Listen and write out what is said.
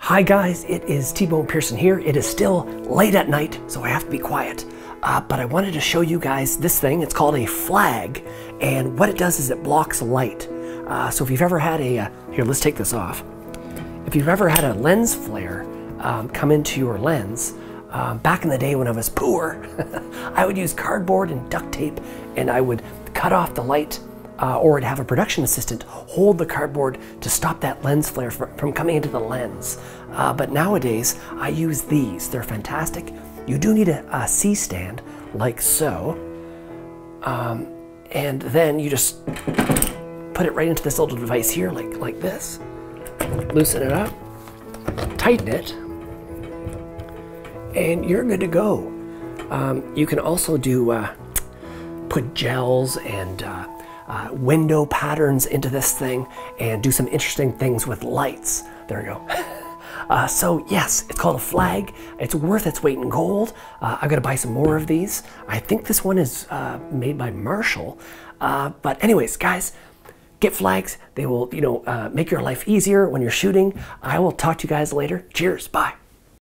Hi guys, it is T-Bone Pearson here. It is still late at night, so I have to be quiet. But I wanted to show you guys this thing. It's called a flag, and what it does is it blocks light. So if you've ever had a, here, let's take this off. If you've ever had a lens flare come into your lens, back in the day when I was poor, I would use cardboard and duct tape, and I would cut off the light, or I'd have a production assistant hold the cardboard to stop that lens flare from coming into the lens. But nowadays, I use these. They're fantastic. You do need a C-stand, like so. And then you just put it right into this little device here, like this. Loosen it up, tighten it, and you're good to go. You can also do put gels and window patterns into this thing and do some interesting things with lights. There we go. So yes, it's called a flag. It's worth its weight in gold. I'm gonna buy some more of these. I think this one is made by Marshall. But anyways, guys, get flags. They will, make your life easier when you're shooting. I will talk to you guys later. Cheers, bye.